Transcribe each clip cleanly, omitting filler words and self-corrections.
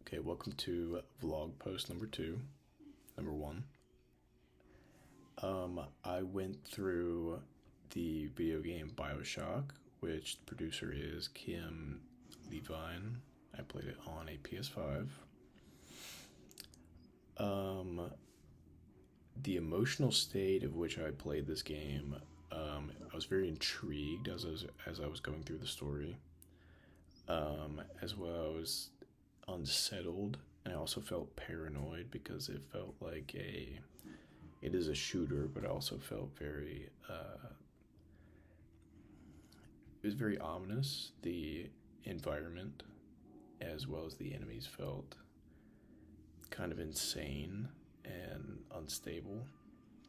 Okay, welcome to vlog post number 1. I went through the video game Bioshock, which the producer is Kim Levine. I played it on a PS5. The emotional state of which I played this game, I was very intrigued as I was going through the story. As well, I was unsettled, and I also felt paranoid because it felt like it is a shooter, but I also felt very it was very ominous. The environment as well as the enemies felt kind of insane and unstable.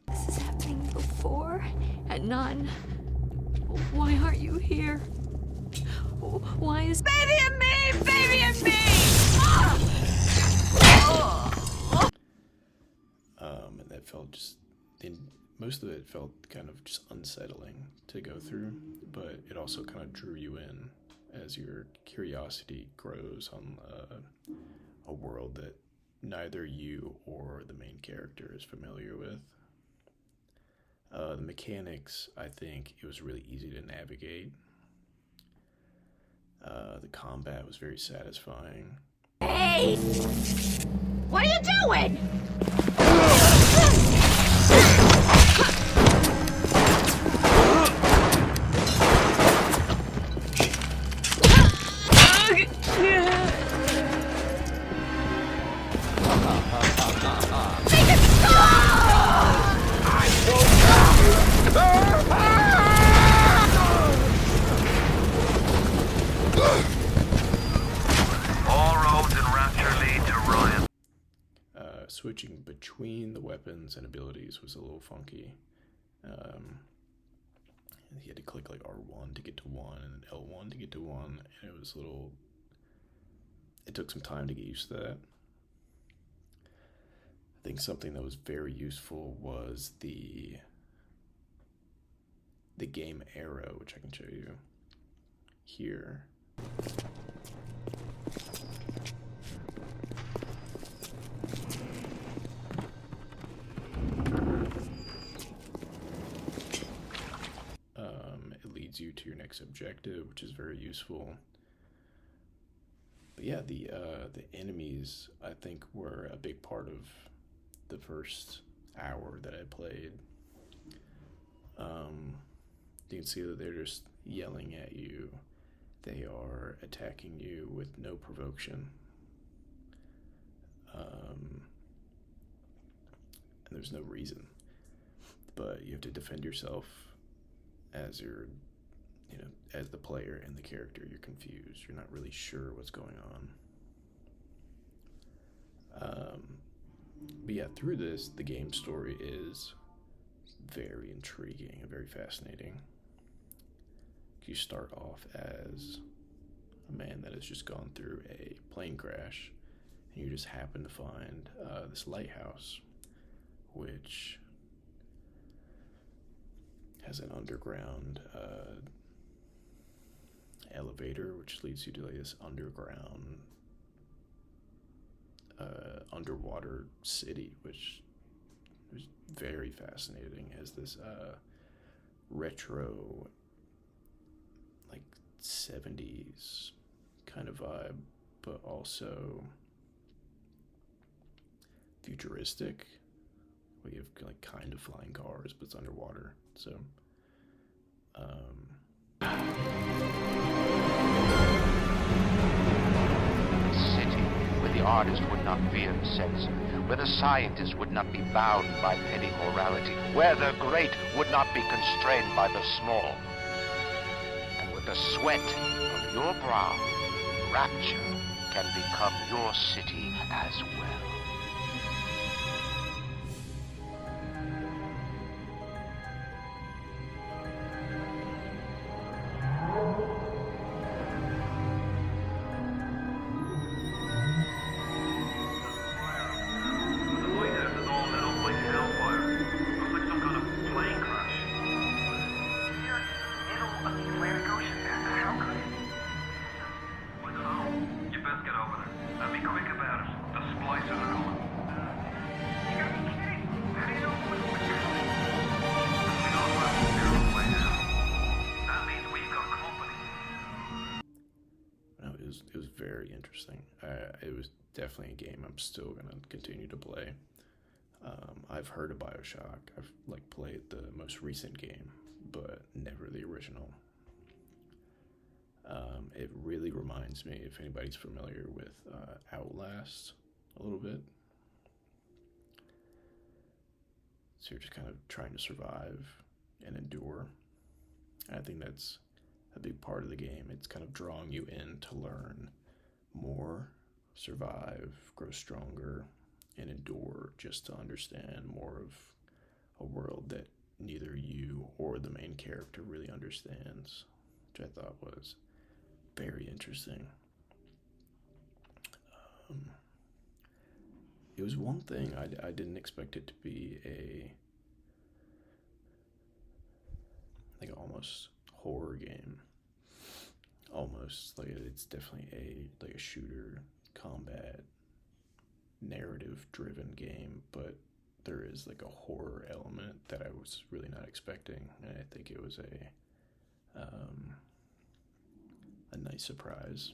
This has happened before, and none. Why aren't you here? Why is baby and me? Baby and me! And that felt most of it felt kind of just unsettling to go through, but it also kind of drew you in as your curiosity grows on a world that neither you or the main character is familiar with. The mechanics, I think it was really easy to navigate. The combat was very satisfying. Hey! What are you doing? Switching between the weapons and abilities was a little funky. You had to click like R1 to get to one and then L1 to get to one, and it took some time to get used to that. I think something that was very useful was the game arrow, which I can show you here. You to your next objective, which is very useful. But yeah, the enemies, I think, were a big part of the first hour that I played. You can see that they're just yelling at you. They are attacking you with no provocation. And there's no reason. But you have to defend yourself as as the player and the character. You're confused. You're not really sure what's going on. But yeah, through this, the game story is very intriguing and very fascinating. You start off as a man that has just gone through a plane crash, and you just happen to find this lighthouse, which has an underground elevator, which leads you to like this underground underwater city, which was very fascinating. As this retro, like 70s kind of vibe, but also futuristic. We have like kind of flying cars, but it's underwater. So city where the artist would not fear the censor, where the scientist would not be bound by petty morality, where the great would not be constrained by the small. And with the sweat of your brow, rapture can become your city as well. Get over there. And be quick about it. was very interesting. It was definitely a game I'm still gonna continue to play. I've heard of Bioshock. I've like played the most recent game, but never the original. It really reminds me, if anybody's familiar with Outlast, a little bit. So you're just kind of trying to survive and endure. And I think that's a big part of the game. It's kind of drawing you in to learn more, survive, grow stronger, and endure, just to understand more of a world that neither you or the main character really understands, which I thought was very interesting. It was one thing I didn't expect it to be like almost horror game. Almost like it's definitely a shooter, combat, narrative driven game, but there is like a horror element that I was really not expecting, and I think it was a nice surprise,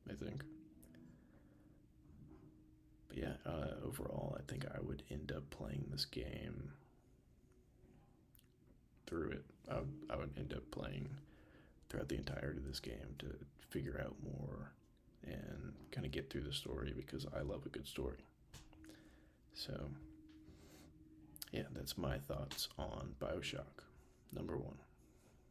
I think. But yeah, overall, I think I would end up playing this game through it. I would end up playing throughout the entirety of this game to figure out more and kind of get through the story, because I love a good story. So, yeah, that's my thoughts on Bioshock number 1.